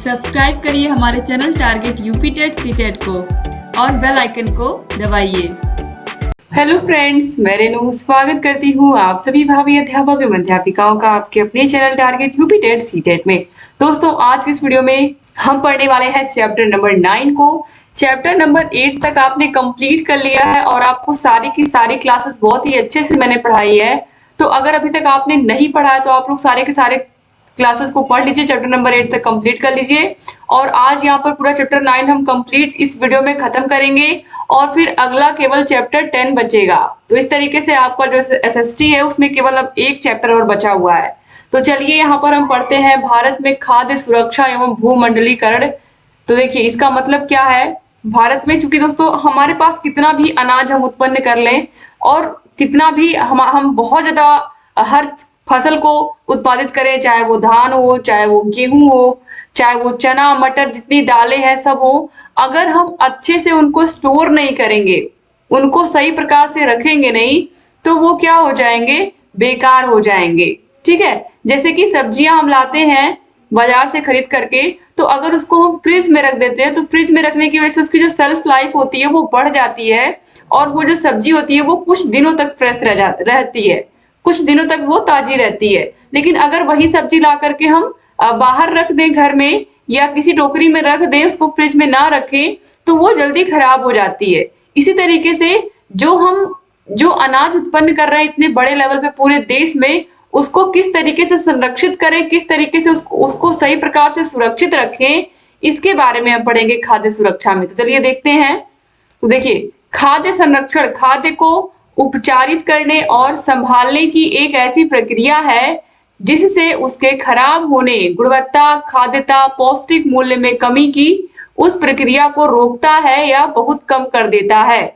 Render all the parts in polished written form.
Subscribe करिए हमारे channel Target UP TET CTET को और बेल आइकन को दबाइए। हेलो फ्रेंड्स, मैं रेनू स्वागत करती हूँ आप सभी भावी अध्यापक एवं अध्यापिकाओं का आपके अपने channel Target UP TET CTET में। दोस्तों, आज की इस वीडियो में हम पढ़ने वाले हैं चैप्टर नंबर 9 को। चैप्टर नंबर 8 तक आपने कंप्लीट कर लिया है और आपको सारी की सारी क्लासेस बहुत ही अच्छे से मैंने पढ़ाई है। तो अगर अभी तक आपने नहीं पढ़ा है तो आप लोग सारे के सारे क्लासेस को पढ़ लीजिए, चैप्टर नंबर 8 तक कंप्लीट कर लीजिए। और आज यहाँ पर पूरा चैप्टर 9 हम कंप्लीट इस वीडियो में खत्म करेंगे और फिर अगला केवल चैप्टर 10 बचेगा। तो इस तरीके से आपका जो एसएसटी है उसमें केवल अब एक चैप्टर और बचा हुआ है। तो चलिए यहाँ पर हम पढ़ते हैं भारत में खाद्य सुरक्षा एवं भूमंडलीकरण। तो देखिए इसका मतलब क्या है। भारत में चूंकि दोस्तों हमारे पास कितना भी अनाज हम उत्पन्न कर लें और कितना भी हम बहुत ज्यादा हर फसल को उत्पादित करें, चाहे वो धान हो, चाहे वो गेहूं हो, चाहे वो चना मटर जितनी दालें हैं सब हो, अगर हम अच्छे से उनको स्टोर नहीं करेंगे, उनको सही प्रकार से रखेंगे नहीं, तो वो क्या हो जाएंगे, बेकार हो जाएंगे। ठीक है, जैसे कि सब्जियां हम लाते हैं बाजार से खरीद करके, तो अगर उसको हम फ्रिज में रख देते हैं तो फ्रिज में रखने की वजह से उसकी जो सेल्फ लाइफ होती है वो बढ़ जाती है और वो जो सब्जी होती है वो कुछ दिनों तक फ्रेश रहती है, कुछ दिनों तक वो ताजी रहती है। लेकिन अगर वही सब्जी ला करके हम बाहर रख दें घर में या किसी टोकरी में रख दें, उसको फ्रिज में ना रखें, तो वो जल्दी खराब हो जाती है। इसी तरीके से जो अनाज उत्पन्न कर रहे हैं इतने बड़े लेवल पे पूरे देश में, उसको किस तरीके से संरक्षित करें, किस तरीके से उसको सही प्रकार से सुरक्षित रखें, इसके बारे में हम पढ़ेंगे खाद्य सुरक्षा में। तो चलिए देखते हैं। तो देखिए, खाद्य संरक्षण खाद्य को उपचारित करने और संभालने की एक ऐसी प्रक्रिया है जिससे उसके खराब होने, गुणवत्ता, खाद्यता, पौष्टिक मूल्य में कमी की उस प्रक्रिया को रोकता है या बहुत कम कर देता है।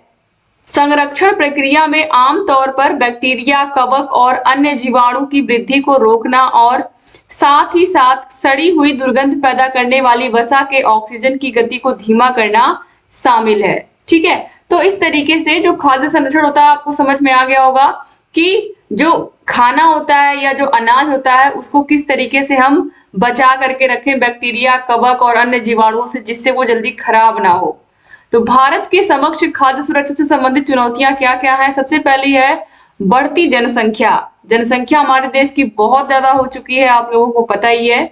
संरक्षण प्रक्रिया में आमतौर पर बैक्टीरिया, कवक और अन्य जीवाणु की वृद्धि को रोकना और साथ ही साथ सड़ी हुई दुर्गंध पैदा करने वाली वसा के ऑक्सीजन की गति को धीमा करना शामिल है। ठीक है, तो इस तरीके से जो खाद्य संरक्षण होता है आपको समझ में आ गया होगा कि जो खाना होता है या जो अनाज होता है उसको किस तरीके से हम बचा करके रखें बैक्टीरिया, कवक और अन्य जीवाणुओं से, जिससे वो जल्दी खराब ना हो। तो भारत के समक्ष खाद्य सुरक्षा से संबंधित चुनौतियां क्या क्या है। सबसे पहली है बढ़ती जनसंख्या। जनसंख्या हमारे देश की बहुत ज्यादा हो चुकी है, आप लोगों को पता ही है।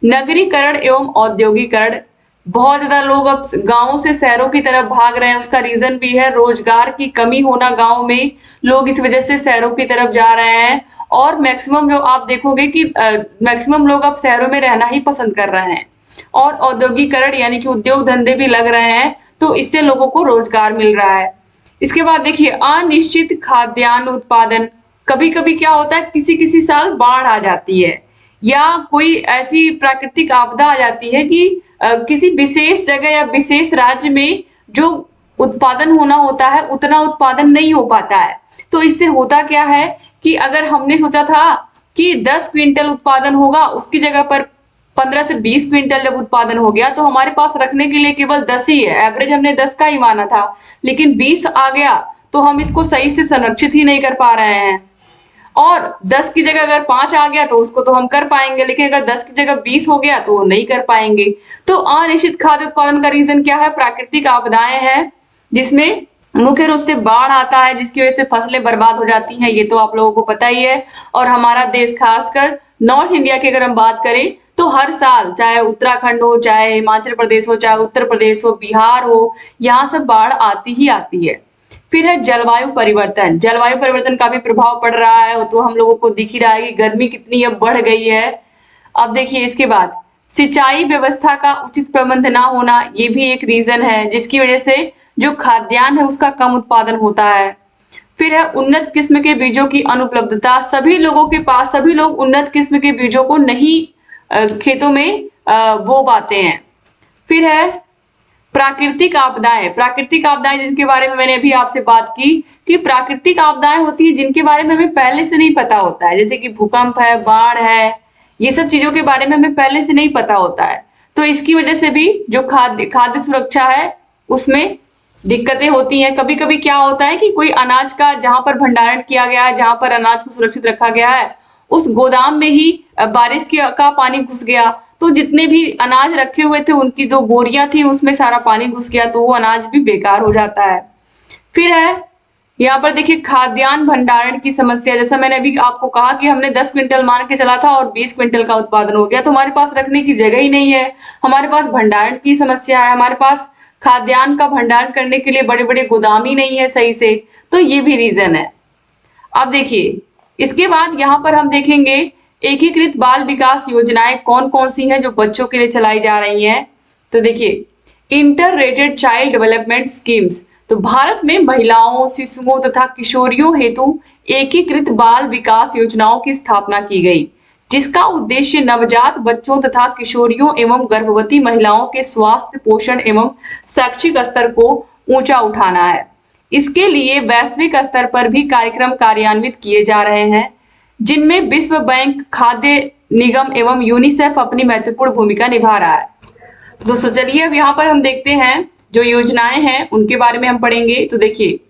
नगरीकरण एवं औद्योगिकरण, बहुत ज्यादा लोग अब गांवों से शहरों की तरफ भाग रहे हैं। उसका रीजन भी है रोजगार की कमी होना, गांव में लोग इस वजह से शहरों की तरफ जा रहे हैं। और मैक्सिमम जो आप देखोगे कि मैक्सिमम लोग अब शहरों में रहना ही पसंद कर रहे हैं। और औद्योगिकरण यानी कि उद्योग धंधे भी लग रहे हैं, तो इससे लोगों को रोजगार मिल रहा है। इसके बाद देखिए अनिश्चित खाद्यान्न उत्पादन। कभी कभी क्या होता है, किसी किसी साल बाढ़ आ जाती है या कोई ऐसी प्राकृतिक आपदा आ जाती है कि किसी विशेष जगह या विशेष राज्य में जो उत्पादन होना होता है उतना उत्पादन नहीं हो पाता है। तो इससे होता क्या है कि अगर हमने सोचा था कि 10 क्विंटल उत्पादन होगा, उसकी जगह पर 15 से 20 क्विंटल जब उत्पादन हो गया तो हमारे पास रखने के लिए केवल 10 ही है। एवरेज हमने 10 का ही माना था, लेकिन 20 आ गया तो हम इसको सही से संरक्षित ही नहीं कर पा रहे हैं। और 10 की जगह अगर 5 आ गया तो उसको तो हम कर पाएंगे, लेकिन अगर 10 की जगह 20 हो गया तो वो नहीं कर पाएंगे। तो अनिश्चित खाद्य उत्पादन का रीजन क्या है, प्राकृतिक आपदाएं हैं, जिसमें मुख्य रूप से बाढ़ आता है, जिसकी वजह से फसलें बर्बाद हो जाती हैं। ये तो आप लोगों को पता ही है। और हमारा देश खासकर नॉर्थ इंडिया की अगर हम बात करें तो हर साल, चाहे उत्तराखंड हो, चाहे हिमाचल प्रदेश हो, चाहे उत्तर प्रदेश हो, बिहार हो, यहाँ सब बाढ़ आती ही आती है। फिर है जलवायु परिवर्तन। जलवायु परिवर्तन का भी प्रभाव पड़ रहा है, तो हम लोगों को दिख ही रहा है कि गर्मी कितनी अब बढ़ गई है। अब देखिए इसके बाद सिंचाई व्यवस्था का उचित प्रबंध ना होना, ये भी एक रीजन है जिसकी वजह से जो खाद्यान्न है उसका कम उत्पादन होता है। फिर है उन्नत किस्म के बीजों की अनुपलब्धता। सभी लोगों के पास, सभी लोग उन्नत किस्म के बीजों को नहीं खेतों में बो पाते हैं। फिर है प्राकृतिक आपदाएं। प्राकृतिक आपदाएं जिनके बारे में मैंने अभी आपसे बात की कि प्राकृतिक आपदाएं होती है जिनके बारे में हमें पहले से नहीं पता होता है, जैसे कि भूकंप है, बाढ़ है, ये सब चीजों के बारे में हमें पहले से नहीं पता होता है। तो इसकी वजह से भी जो खाद्य सुरक्षा है उसमें दिक्कतें होती हैं। कभी कभी क्या होता है कि कोई अनाज का जहां पर भंडारण किया गया है, जहां पर अनाज को सुरक्षित रखा गया है, उस गोदाम में ही बारिश का पानी घुस गया तो जितने भी अनाज रखे हुए थे उनकी जो बोरियां थी उसमें सारा पानी घुस गया, तो वो अनाज भी बेकार हो जाता है। फिर है यहाँ पर देखिए खाद्यान्न भंडारण की समस्या। जैसा मैंने अभी आपको कहा कि हमने 10 क्विंटल मान के चला था और 20 क्विंटल का उत्पादन हो गया, तो हमारे पास रखने की जगह ही नहीं है, हमारे पास भंडारण की समस्या है, हमारे पास खाद्यान्न का भंडारण करने के लिए बड़े बड़े गोदाम ही नहीं है सही से, तो ये भी रीजन है। अब देखिए इसके बाद यहाँ पर हम देखेंगे एकीकृत बाल विकास योजनाएं कौन कौन सी हैं जो बच्चों के लिए चलाई जा रही हैं। तो देखिए inter rated child development schemes, तो भारत में महिलाओं, शिशुओं तथा किशोरियों हेतु एकीकृत बाल विकास योजनाओं की स्थापना की गई, जिसका उद्देश्य नवजात बच्चों तथा किशोरियों एवं गर्भवती महिलाओं के स्वास्थ्य, पोषण एवं शैक्षिक स्तर को ऊंचा उठाना है। इसके लिए वैश्विक स्तर पर भी कार्यक्रम कार्यान्वित किए जा रहे हैं, जिनमें विश्व बैंक, खाद्य निगम एवं यूनिसेफ अपनी महत्वपूर्ण भूमिका निभा रहा है। दोस्तों चलिए अब यहाँ पर हम देखते हैं जो योजनाएं हैं उनके बारे में हम पढ़ेंगे। तो देखिए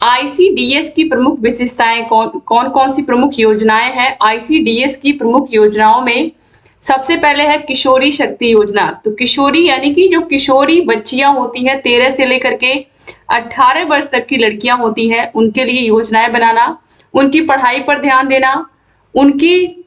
आईसीडीएस की प्रमुख विशेषताएं कौन कौन सी प्रमुख योजनाएं हैं। आईसीडीएस की प्रमुख योजनाओं में सबसे पहले है किशोरी शक्ति योजना। तो किशोरी यानी कि जो किशोरी बच्चियां होती हैं 13 से लेकर के 18 वर्ष तक की लड़कियां होती हैं, उनके लिए योजनाएं बनाना, उनकी पढ़ाई पर ध्यान देना, उनकी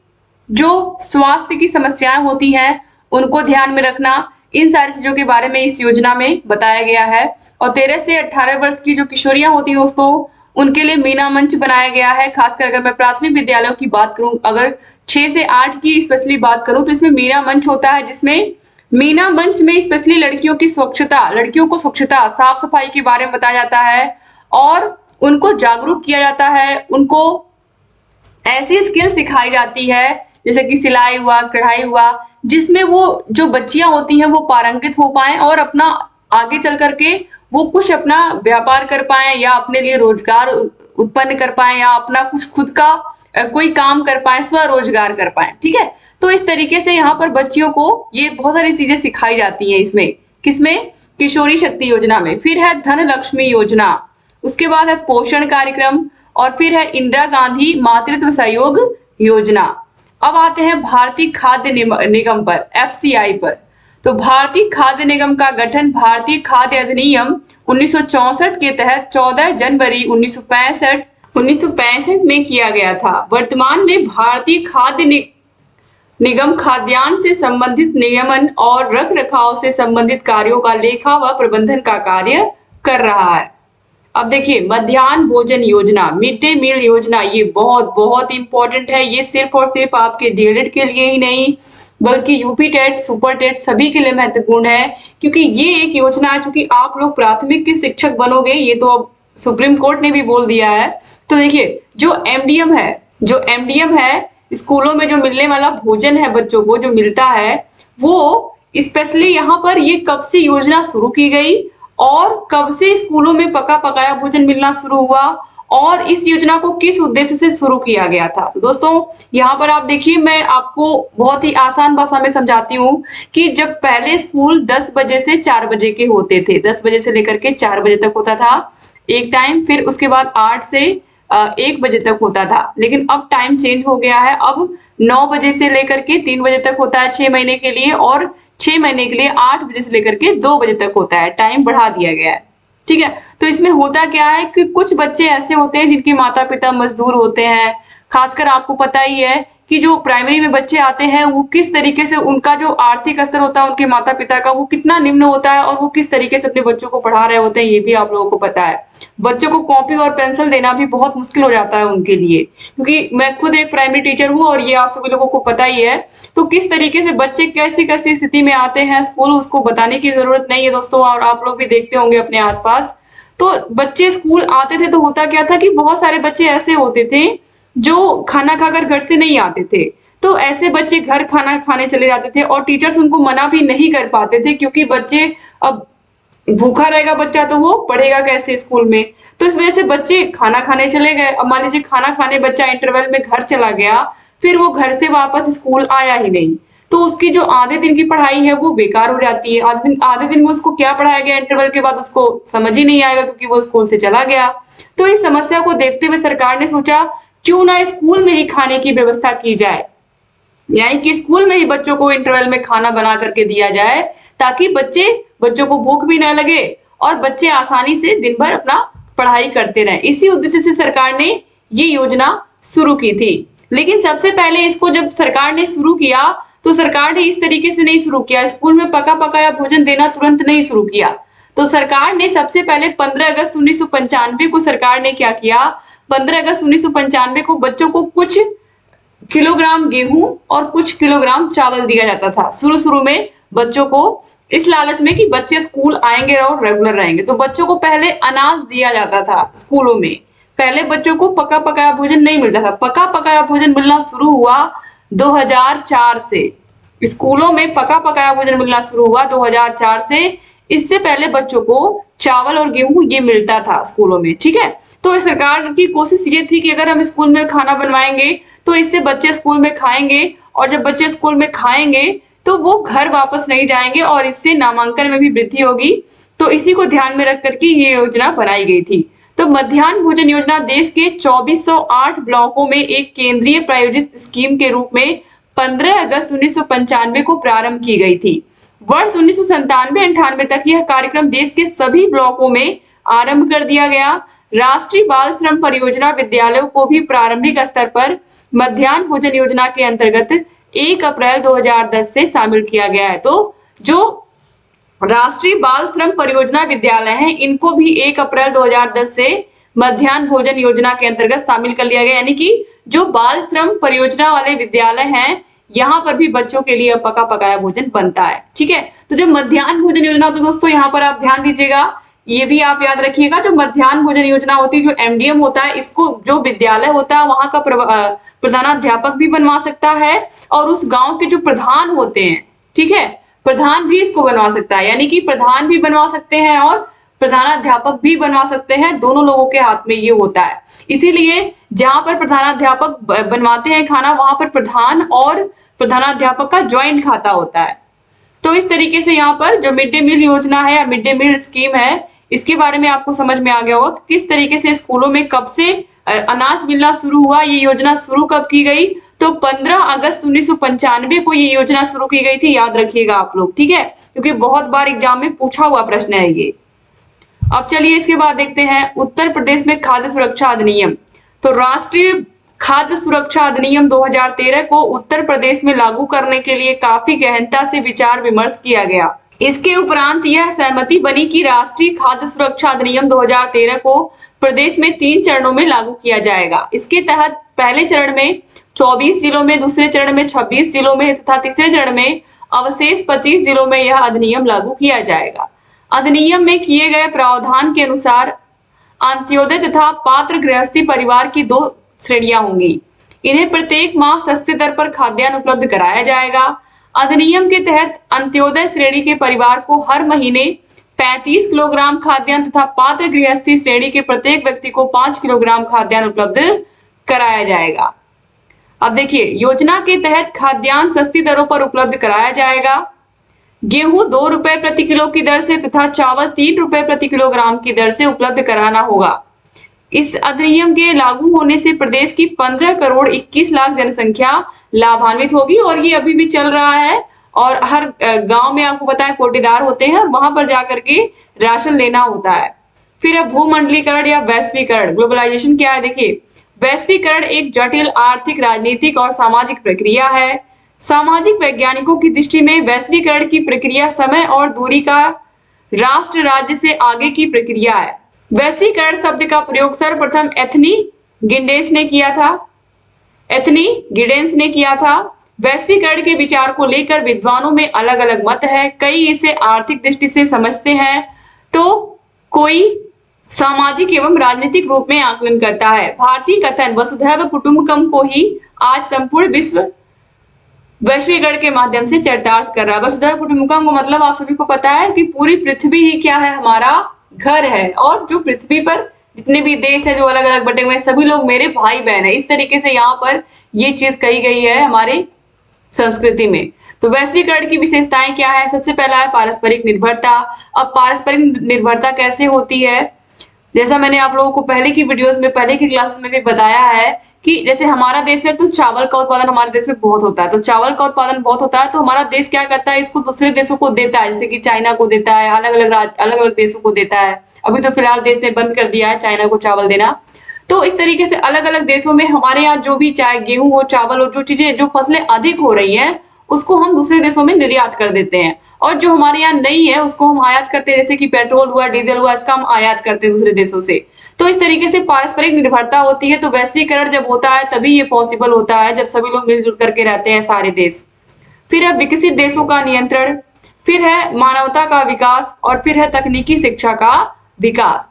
जो स्वास्थ्य की समस्याएं होती हैं उनको ध्यान में रखना, इन सारी चीजों के बारे में इस योजना में बताया गया है। और 13 से 18 वर्ष की जो किशोरियां होती हैं दोस्तों, उनके लिए मीना मंच बनाया गया है। खासकर अगर मैं प्राथमिक विद्यालयों की बात करूं, अगर 6 से 8 की स्पेशली बात करूं तो इसमें मीना मंच होता है, जिसमें मीना मंच में स्पेशली लड़कियों की स्वच्छता, लड़कियों को स्वच्छता, साफ सफाई के बारे में बताया जाता है और उनको जागरूक किया जाता है, उनको ऐसी स्किल सिखाई जाती है जैसे कि सिलाई हुआ, कढ़ाई हुआ, जिसमें वो जो बच्चियां होती हैं वो पारंगित हो पाए और अपना आगे चल करके वो कुछ अपना व्यापार कर पाए या अपने लिए रोजगार उत्पन्न कर पाए या अपना कुछ खुद का कोई काम कर पाए, स्वरोजगार कर पाए। ठीक है, तो इस तरीके से यहाँ पर बच्चियों को ये बहुत सारी चीजें सिखाई जाती हैं इसमें, किसमें, किशोरी शक्ति योजना में। फिर है धन लक्ष्मी योजना, उसके बाद है पोषण कार्यक्रम और फिर है इंदिरा गांधी मातृत्व सहयोग योजना। अब आते हैं भारतीय खाद्य निगम पर, एफसीआई पर। तो भारतीय खाद्य निगम का गठन भारतीय खाद्य अधिनियम 1964 के तहत 14 जनवरी 1965 में किया गया था। वर्तमान में भारतीय खाद्य निगम खाद्यान्न से संबंधित नियमन और रख रखाव से संबंधित कार्यों का लेखा व प्रबंधन का कार्य कर रहा है। अब देखिए मध्याह्न भोजन योजना, मिड डे मील योजना, ये बहुत बहुत इंपॉर्टेंट है। ये सिर्फ और सिर्फ आपके डीएलएड के लिए ही नहीं बल्कि यूपी टेट, सुपर टेट सभी के लिए महत्वपूर्ण है, क्योंकि ये एक योजना है। चूंकि आप लोग प्राथमिक के शिक्षक बनोगे, ये तो अब सुप्रीम कोर्ट ने भी बोल दिया है। तो देखिए जो एमडीएम है, स्कूलों में जो मिलने वाला भोजन है बच्चों को जो मिलता है, वो स्पेशली यहाँ पर ये कब से योजना शुरू की गई और कब से स्कूलों में पका पकाया भोजन मिलना शुरू हुआ और इस योजना को किस उद्देश्य से शुरू किया गया था। तो दोस्तों यहाँ पर आप देखिए, मैं आपको बहुत ही आसान भाषा में समझाती हूँ कि जब पहले स्कूल 10 बजे से 4 बजे के होते थे, 10 बजे से लेकर के 4 बजे तक होता था एक टाइम, फिर उसके बाद 8 से 1 बजे तक होता था, लेकिन अब टाइम चेंज हो गया है। अब 9 बजे से लेकर के 3 बजे तक होता है 6 महीने के लिए, और 6 महीने के लिए 8 बजे से लेकर के 2 बजे तक होता है, टाइम बढ़ा दिया गया है। ठीक है, तो इसमें होता क्या है कि कुछ बच्चे ऐसे होते हैं जिनके माता पिता मजदूर होते हैं। खासकर आपको पता ही है कि जो प्राइमरी में बच्चे आते हैं वो किस तरीके से उनका जो आर्थिक स्तर होता है उनके माता पिता का, वो कितना निम्न होता है और वो किस तरीके से अपने बच्चों को पढ़ा रहे होते हैं, ये भी आप लोगों को पता है। बच्चों को कॉपी और पेंसिल देना भी बहुत मुश्किल हो जाता है उनके लिए, क्योंकि मैं खुद एक प्राइमरी टीचर हूँ और ये आप सभी लोगों को पता ही है। तो किस तरीके से बच्चे कैसी कैसी स्थिति में आते हैं स्कूल, उसको बताने की जरूरत नहीं है दोस्तों, और आप लोग भी देखते होंगे अपने आसपास। तो बच्चे स्कूल आते थे तो होता क्या था कि बहुत सारे बच्चे ऐसे होते थे जो खाना खाकर घर से नहीं आते थे, तो ऐसे बच्चे घर खाना खाने चले जाते थे और टीचर्स उनको मना भी नहीं कर पाते थे, क्योंकि बच्चे अब भूखा रहेगा बच्चा तो वो पढ़ेगा कैसे स्कूल में। तो इस वजह से बच्चे खाना खाने चले गए। अब मान लीजिए खाना खाने बच्चा इंटरवल में घर चला गया, फिर वो घर से वापस स्कूल आया ही नहीं, तो उसकी जो आधे दिन की पढ़ाई है वो बेकार हो जाती है। आधे दिन में उसको क्या पढ़ाया गया इंटरवल के बाद उसको समझ ही नहीं आएगा, क्योंकि वो स्कूल से चला गया। तो इस समस्या को देखते हुए सरकार ने सोचा क्यों ना स्कूल में ही खाने की व्यवस्था की जाए। यानी कि स्कूल में ही बच्चों को इंटरवल में खाना बना करके दिया जाए, ताकि बच्चों को भूख भी ना लगे और बच्चे आसानी से दिन भर अपना पढ़ाई करते रहें। इसी उद्देश्य से सरकार ने ये योजना शुरू की थी। लेकिन सबसे पहले इसको जब सरकार ने शुरू किया तो सरकार ने इस तरीके से नहीं शुरू किया, स्कूल में पका पकाया भोजन देना तुरंत नहीं शुरू किया। तो सरकार ने सबसे पहले 15 अगस्त 1995 को सरकार ने क्या किया, 15 अगस्त 1995 को बच्चों को कुछ किलोग्राम गेहूं और कुछ किलोग्राम चावल दिया जाता था। शुरू शुरू में बच्चों को इस लालच में कि बच्चे स्कूल आएंगे और रेगुलर रहेंगे, तो बच्चों को पहले अनाज दिया जाता था स्कूलों में। पहले बच्चों को पका पकाया भोजन नहीं मिलता था। पका पकाया भोजन मिलना शुरू हुआ 2004 से। स्कूलों में पका पकाया भोजन मिलना शुरू हुआ 2004 से। इससे पहले बच्चों को चावल और गेहूं ये मिलता था स्कूलों में, ठीक है। तो सरकार की कोशिश ये थी कि अगर हम स्कूल में खाना बनवाएंगे तो इससे बच्चे स्कूल में खाएंगे, और जब बच्चे स्कूल में खाएंगे तो वो घर वापस नहीं जाएंगे और इससे नामांकन में भी वृद्धि होगी। तो इसी को ध्यान में रख करके ये योजना बनाई गई थी। तो मध्याह्न भोजन योजना देश के 2408 ब्लॉकों में एक केंद्रीय प्रायोजित स्कीम के रूप में 15 अगस्त 1995 को प्रारंभ की गई थी। वर्ष 1997-98 तक यह कार्यक्रम देश के सभी ब्लॉकों में आरंभ कर दिया गया। राष्ट्रीय बाल श्रम परियोजना विद्यालयों को भी प्रारंभिक स्तर पर मध्याह्न भोजन योजना के अंतर्गत 1 अप्रैल 2010 से शामिल किया गया है। तो जो राष्ट्रीय बाल श्रम परियोजना विद्यालय हैं, इनको भी 1 अप्रैल 2010 से मध्याह्न भोजन योजना के अंतर्गत शामिल कर लिया गया। यानी कि जो बाल श्रम परियोजना वाले विद्यालय हैं, यहाँ पर भी बच्चों के लिए पका पकाया भोजन बनता है, ठीक है। तो जो मध्याह्न भोजन योजना, तो दोस्तों यहाँ पर आप ध्यान दीजिएगा, ये भी आप याद रखिएगा, जो मध्याह्न भोजन योजना होती है, जो एमडीएम होता है, इसको जो विद्यालय होता है वहां का प्रधानाध्यापक भी बनवा सकता है, और उस गांव के जो प्रधान होते हैं, ठीक है, प्रधान भी इसको बनवा सकता है। यानी कि प्रधान भी बनवा सकते हैं और प्रधानाध्यापक भी बनवा सकते हैं, दोनों लोगों के हाथ में ये होता है। इसीलिए जहां पर प्रधानाध्यापक बनवाते हैं खाना, वहां पर प्रधान और प्रधानाध्यापक का ज्वाइंट खाता होता है। तो इस तरीके से यहाँ पर जो मिड डे मील योजना है या मिड डे मील स्कीम है, इसके बारे में आपको समझ में आ गया होगा किस तरीके से स्कूलों में कब से अनाज मिलना शुरू हुआ, ये योजना शुरू कब की गई। तो 15 अगस्त 1995 को ये योजना शुरू की गई थी, याद रखिएगा आप लोग, ठीक है, क्योंकि बहुत बार एग्जाम में पूछा हुआ प्रश्न है ये। अब चलिए इसके बाद देखते हैं उत्तर प्रदेश में खाद्य सुरक्षा अधिनियम। तो राष्ट्रीय खाद्य सुरक्षा अधिनियम 2013 को उत्तर प्रदेश में लागू करने के लिए काफी गहनता से विचार विमर्श किया गया। इसके उपरांत यह सहमति बनी कि राष्ट्रीय खाद्य सुरक्षा अधिनियम 2013 को प्रदेश में 3 चरणों में लागू किया जाएगा। इसके तहत पहले चरण में 24 जिलों में, दूसरे चरण में 26 जिलों में तथा तीसरे चरण में अवशेष 25 जिलों में यह अधिनियम लागू किया जाएगा। अधिनियम में किए गए प्रावधान के अनुसार अंत्योदय तथा पात्र गृहस्थी परिवार की 2 श्रेणियां होंगी। इन्हें प्रत्येक माह सस्ते दर पर खाद्यान्न उपलब्ध कराया जाएगा। अधिनियम के तहत अंत्योदय श्रेणी के परिवार को हर महीने 35 किलोग्राम खाद्यान्न तथा पात्र गृहस्थी श्रेणी के प्रत्येक व्यक्ति को 5 किलोग्राम खाद्यान्न उपलब्ध कराया जाएगा। अब देखिए, योजना के तहत खाद्यान्न सस्ती दरों पर उपलब्ध कराया जाएगा। गेहूं 2 रुपए प्रति किलो की दर से तथा चावल 3 रुपए प्रति किलोग्राम की दर से उपलब्ध कराना होगा। इस अधिनियम के लागू होने से प्रदेश की 15 करोड़ 21 लाख जनसंख्या लाभान्वित होगी, और ये अभी भी चल रहा है। और हर गांव में आपको पता है कोटेदार होते हैं, और वहां पर जाकर के राशन लेना होता है। फिर अब भूमंडलीकरण या वैश्वीकरण, ग्लोबलाइजेशन क्या है, देखिए, वैश्वीकरण एक जटिल आर्थिक, राजनीतिक और सामाजिक प्रक्रिया है। सामाजिक वैज्ञानिकों की दृष्टि में वैश्वीकरण की प्रक्रिया समय और दूरी का राष्ट्र राज्य से आगे की प्रक्रिया है। वैश्वीकरण शब्द का प्रयोग सर्वप्रथम एथनी गिडेंस ने किया था। वैश्वीकरण के विचार को लेकर विद्वानों में अलग अलग मत है। कई इसे आर्थिक दृष्टि से समझते हैं, तो कोई सामाजिक एवं राजनीतिक रूप में आकलन करता है। भारतीय कथन वसुधैव कुटुंबकम को ही आज संपूर्ण विश्व वैश्वीकरण के माध्यम से चरितार्थ कर रहा है। वसुधैव कुटुंबकम का मतलब आप सभी को पता है कि पूरी पृथ्वी ही क्या है, हमारा घर है, और जो पृथ्वी पर जितने भी देश है जो अलग अलग बटे हुए हैं, सभी लोग मेरे भाई बहन है। इस तरीके से यहाँ पर ये चीज कही गई है हमारे संस्कृति में। तो वैश्वीकरण की विशेषताएं क्या है, सबसे पहला है पारस्परिक निर्भरता। अब पारस्परिक निर्भरता कैसे होती है, जैसा मैंने आप लोगों को पहले की वीडियोस में, पहले की क्लासेस में भी बताया है कि जैसे हमारा देश है तो चावल का उत्पादन हमारे देश में बहुत होता है, तो चावल का उत्पादन बहुत होता है तो हमारा देश क्या करता है, इसको दूसरे देशों को देता है, जैसे कि चाइना को देता है, अलग अलग देशों को देता है। अभी तो फिलहाल देश ने बंद कर दिया है चाइना को चावल देना। तो इस तरीके से अलग अलग देशों में हमारे यहाँ जो भी चाहे गेहूं हो, चावल हो, जो चीजें जो फसलें अधिक हो रही हैं उसको हम दूसरे देशों में निर्यात कर देते हैं, और जो हमारे यहाँ नहीं है उसको हम आयात करते हैं, जैसे कि पेट्रोल हुआ, डीजल हुआ, इसका हम आयात करते हैं दूसरे देशों से। तो इस तरीके से पारस्परिक निर्भरता होती है। तो वैश्वीकरण जब होता है तभी ये पॉसिबल होता है, जब सभी लोग मिलजुल करके रहते हैं सारे देश। फिर है विकसित देशों का नियंत्रण, फिर है मानवता का विकास, और फिर है तकनीकी शिक्षा का विकास।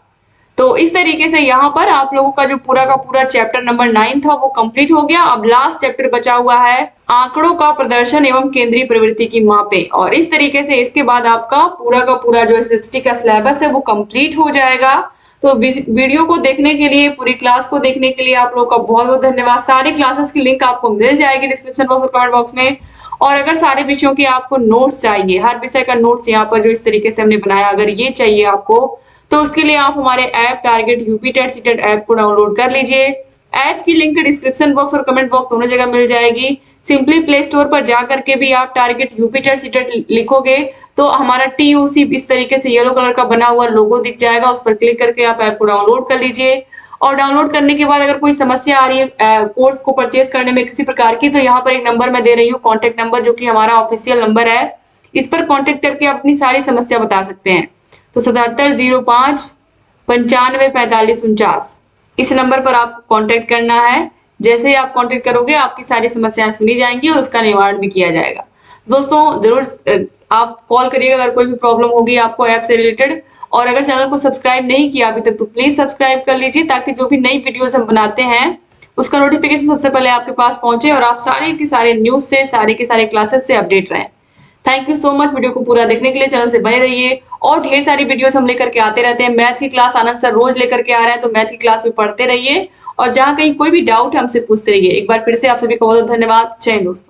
तो इस तरीके से यहाँ पर आप लोगों का जो पूरा का पूरा चैप्टर नंबर 9 था वो कंप्लीट हो गया। अब लास्ट चैप्टर बचा हुआ है आंकड़ों का प्रदर्शन एवं केंद्रीय प्रवृत्ति की मापे, और इस तरीके से इसके बाद आपका पूरा का पूरा जो एसएसटी का सिलेबस है वो कंप्लीट हो जाएगा। तो वीडियो को देखने के लिए, पूरी क्लास को देखने के लिए आप लोगों का बहुत बहुत धन्यवाद। सारी क्लासेस की लिंक आपको मिल जाएगी डिस्क्रिप्शन बॉक्स और कमेंट बॉक्स में। और अगर सारे विषयों के आपको नोट्स चाहिए, हर विषय का नोट्स यहाँ पर जो इस तरीके से हमने बनाया, अगर ये चाहिए आपको, तो उसके लिए आप हमारे app Target UP TET CTET app को डाउनलोड कर लीजिए। ऐप की लिंक डिस्क्रिप्शन बॉक्स और कमेंट बॉक्स दोनों जगह मिल जाएगी। सिंपली प्ले स्टोर पर जा करके भी आप टारगेट यूपी टेट सीटेट लिखोगे तो हमारा टीयूसी इस तरीके से येलो कलर का बना हुआ लोगो दिख जाएगा, उस पर क्लिक करके आप ऐप को डाउनलोड कर लीजिए। और डाउनलोड करने के बाद अगर कोई समस्या आ रही है कोर्स को परचेज करने में किसी प्रकार की, तो यहाँ पर एक नंबर मैं दे रही हूँ, कॉन्टेक्ट नंबर, जो कि हमारा ऑफिशियल नंबर है। इस पर कॉन्टेक्ट करके आप अपनी सारी समस्या बता सकते हैं। तो 7705 95 45 49 इस नंबर पर आपको कांटेक्ट करना है। जैसे ही आप कांटेक्ट करोगे आपकी सारी समस्याएं सुनी जाएंगी और उसका निवारण भी किया जाएगा। दोस्तों जरूर आप कॉल करिएगा अगर कोई भी प्रॉब्लम होगी आपको ऐप से रिलेटेड। और अगर चैनल को सब्सक्राइब नहीं किया अभी तक तो प्लीज सब्सक्राइब कर लीजिए, ताकि जो भी नई वीडियोस हम बनाते हैं उसका नोटिफिकेशन सबसे पहले आपके पास पहुंचे और आप सारे के सारे न्यूज से, सारे के सारे क्लासेस से अपडेट रहें। Thank you so much video को पूरा देखने के लिए। चैनल से बने रहिए और ढेर सारी वीडियोस हम लेकर के आते रहते हैं। मैथ की क्लास आनंद सर रोज लेकर के आ रहे हैं, तो मैथ की क्लास में पढ़ते रहिए और जहां कहीं कोई भी डाउट है हमसे पूछते रहिए। एक बार फिर से आप सभी को बहुत धन्यवाद। जय हिंद दोस्तों।